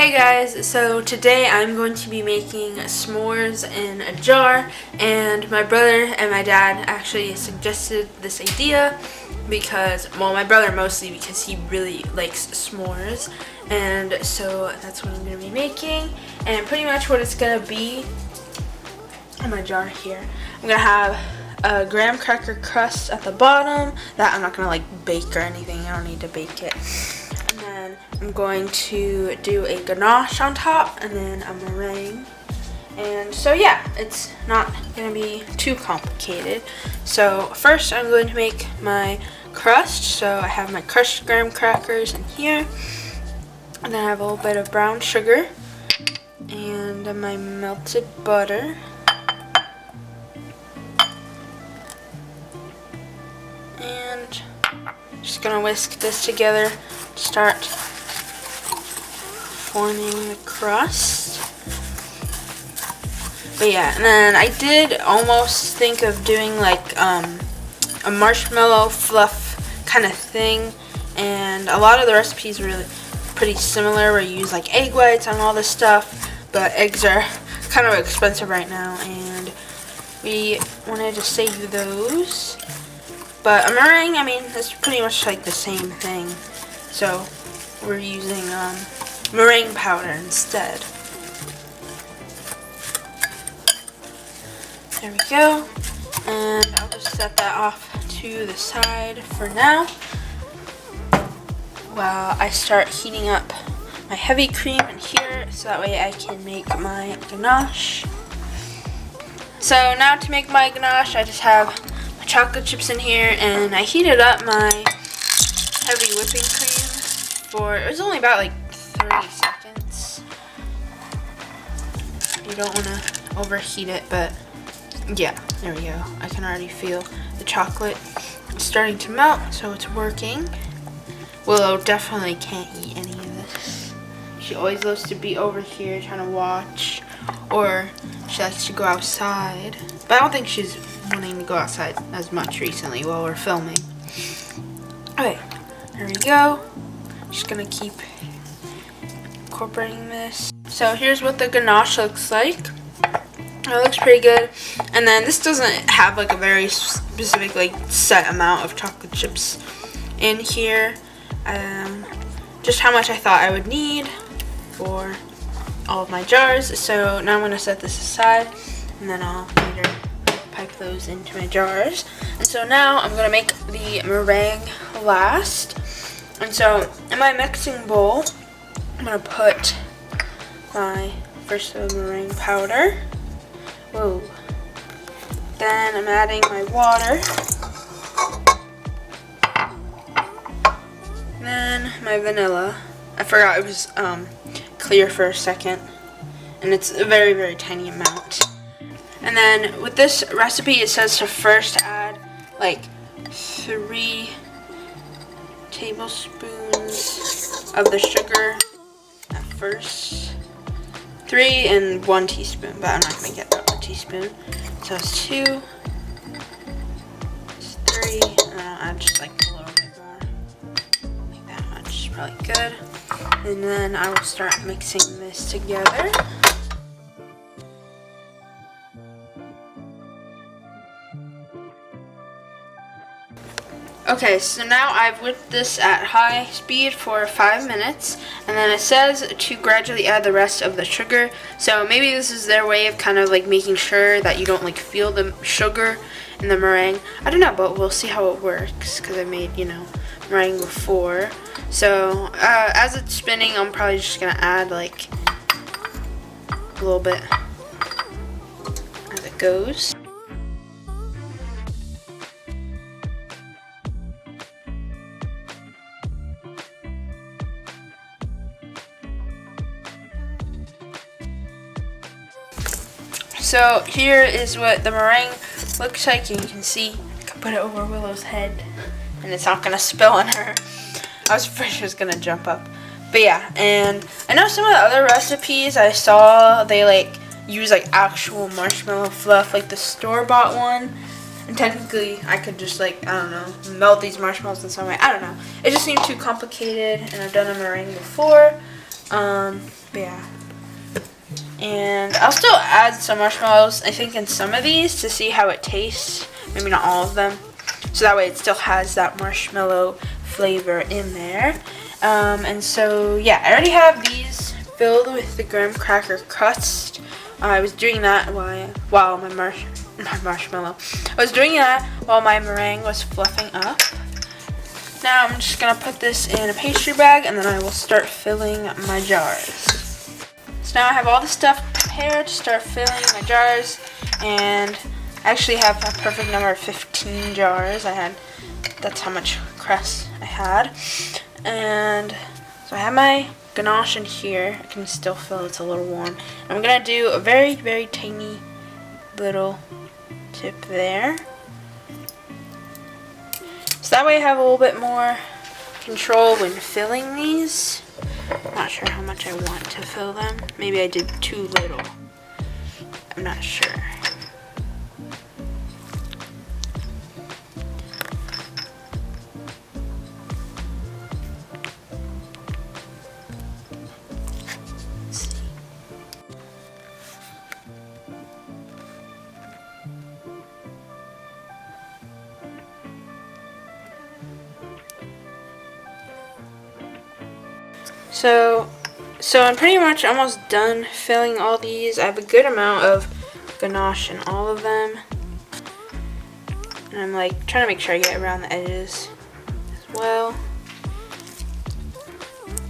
Hey guys, so today I'm going to be making s'mores in a jar, and my brother and my dad actually suggested this idea because, well, my brother mostly because he really likes s'mores, and so that's what I'm going to be making. And pretty much what it's going to be in my jar here, I'm going to have a graham cracker crust at the bottom that I'm not going to like bake or anything. I don't need to bake it. And then I'm going to do a ganache on top and then a meringue. And so yeah, it's not going to be too complicated. So first I'm going to make my crust. So I have my crushed graham crackers in here. And then I have a little bit of brown sugar and my melted butter. And just gonna whisk this together to start forming the crust. But yeah, and then I did almost think of doing like a marshmallow fluff kind of thing, and a lot of the recipes are really pretty similar where you use like egg whites and all this stuff, but eggs are kind of expensive right now and we wanted to save those. But a meringue, I mean, it's pretty much like the same thing. So we're using meringue powder instead. There we go. And I'll just set that off to the side for now while I start heating up my heavy cream in here so that way I can make my ganache. So now to make my ganache, I just have chocolate chips in here, and I heated up my heavy whipping cream for, it was only about like 30 seconds. You don't want to overheat it, but yeah, there we go. I can already feel the chocolate starting to melt, so it's working. Willow definitely can't eat any of this. She always loves to be over here trying to watch, or she likes to go outside, but I don't think she's wanting to go outside as much recently while we're filming. Okay, there we go. Just gonna keep incorporating this. So here's what the ganache looks like. It looks pretty good. And then this doesn't have like a very specific like set amount of chocolate chips in here. Just how much I thought I would need for all of my jars. So now I'm gonna set this aside and then I'll later pipe those into my jars. And so now I'm gonna make the meringue last. And so in my mixing bowl, I'm gonna put my first meringue powder. Whoa. Then I'm adding my water. Then my vanilla. I forgot it was clear for a second, and it's a very, very tiny amount. And then with this recipe, it says to first add like 3 tablespoons of the sugar at first. 3 and 1 teaspoon, but I'm not going to get that 1 teaspoon. So it's 2, it's 3, and then I'll add just like a little bit more. Like that much is probably good. And then I will start mixing this together. Okay, so now I've whipped this at high speed for 5 minutes, and then it says to gradually add the rest of the sugar. So maybe this is their way of kind of like making sure that you don't like feel the sugar in the meringue. I don't know, but we'll see how it works because I made, you know, meringue before. So as it's spinning, I'm probably just gonna add like a little bit as it goes. So here is what the meringue looks like, and you can see I can put it over Willow's head and it's not gonna spill on her. I was afraid she was gonna jump up. But yeah, and I know some of the other recipes I saw, they like use like actual marshmallow fluff, like the store-bought one. And technically I could just like, I don't know, melt these marshmallows in some way. I don't know. It just seemed too complicated, and I've done a meringue before. Yeah. And I'll still add some marshmallows, I think, in some of these to see how it tastes. Maybe not all of them. So that way it still has that marshmallow flavor in there. And so, yeah, I already have these filled with the graham cracker crust. I was doing that while my marshmallow. I was doing that while my meringue was fluffing up. Now I'm just going to put this in a pastry bag and then I will start filling my jars. So now I have all the stuff prepared to start filling my jars, and I actually have a perfect number of 15 jars. That's how much crust I had. And so I have my ganache in here. I can still feel it's a little warm. I'm going to do a very, very tiny little tip there. So that way I have a little bit more control when filling these. I'm not sure how much I want to fill them. Maybe I did too little. I'm not sure. Let's see. So I'm pretty much almost done filling all these. I have a good amount of ganache in all of them. And I'm like trying to make sure I get around the edges as well.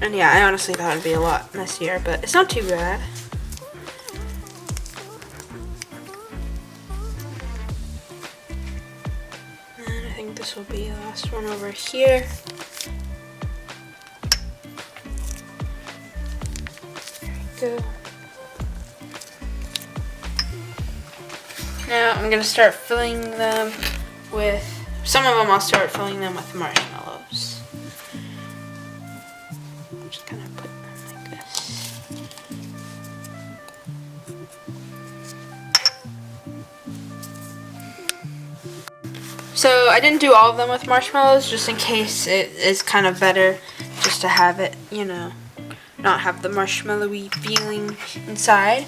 And yeah, I honestly thought it'd be a lot messier, but it's not too bad. And I think this will be the last one over here. Go. Now I'm gonna start filling them with, some of them I'll start filling them with marshmallows. I'm just gonna put them like this. So I didn't do all of them with marshmallows just in case it is kind of better just to have it, you know, not have the marshmallowy feeling inside.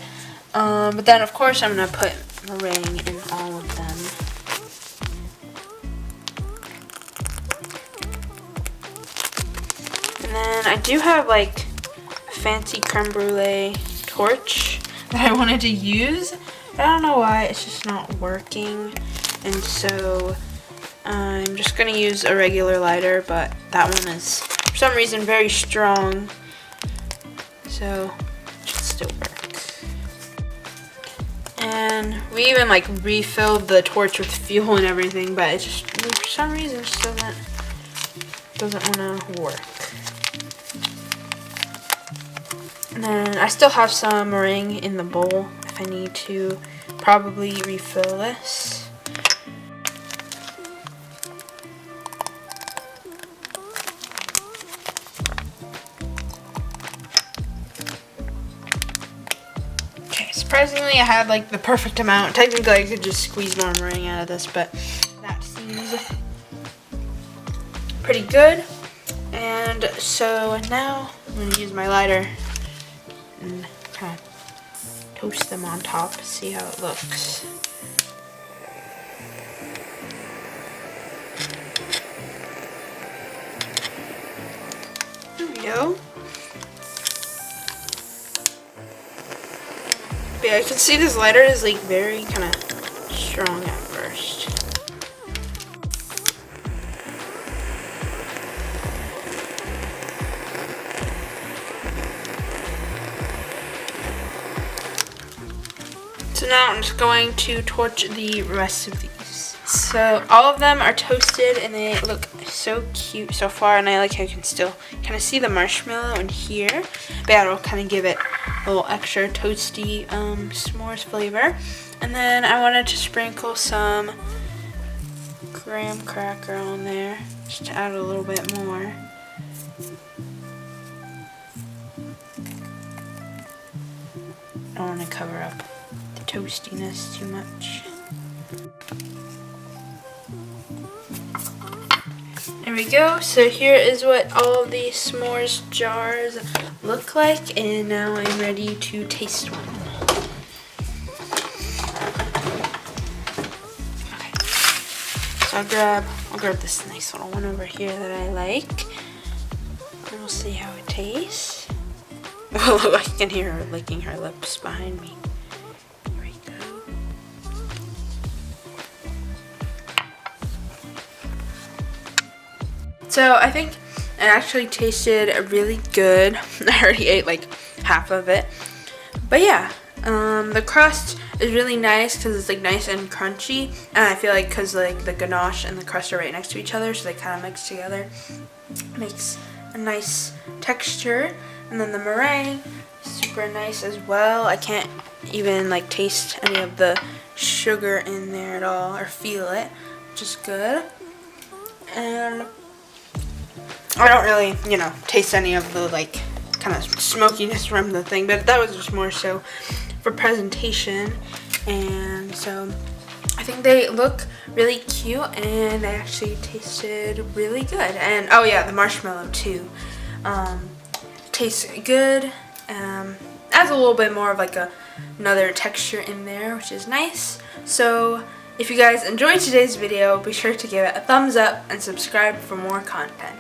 But then of course I'm going to put meringue in all of them. And then I do have like a fancy creme brulee torch that I wanted to use. I don't know why, it's just not working. And so I'm just going to use a regular lighter, but that one is for some reason very strong. So it should still work. And we even like refilled the torch with fuel and everything, but it just, for some reason, it just doesn't want to work. And then I still have some meringue in the bowl if I need to probably refill this. Surprisingly, I had like the perfect amount. Technically, I could just squeeze more meringue out of this, but that seems pretty good. And so now I'm going to use my lighter and kind of toast them on top, see how it looks. There we go. Yeah, I can see this lighter is like very kind of strong at first. So now I'm just going to torch the rest of these. So all of them are toasted and they look so cute so far, and I like how you can still kind of see the marshmallow in here, but yeah, it'll kind of give it a little extra toasty s'mores flavor. And then I wanted to sprinkle some graham cracker on there just to add a little bit more. I don't want to cover up the toastiness too much. And we go. So here is what all of the s'mores jars look like, and now I'm ready to taste one. Okay. So I'll grab this nice little one over here that I like. And we'll see how it tastes. Oh, I can hear her licking her lips behind me. Here we go. So I think it actually tasted really good. I already ate like half of it. But yeah, the crust is really nice because it's like nice and crunchy. And I feel like because like the ganache and the crust are right next to each other, so they kind of mix together. Makes a nice texture. And then the meringue, super nice as well. I can't even like taste any of the sugar in there at all or feel it, which is good. And I don't really, you know, taste any of the like kind of smokiness from the thing, but that was just more so for presentation. And so I think they look really cute and they actually tasted really good. And oh yeah, the marshmallow too. Tastes good. Adds a little bit more of like another texture in there, which is nice. So if you guys enjoyed today's video, be sure to give it a thumbs up and subscribe for more content.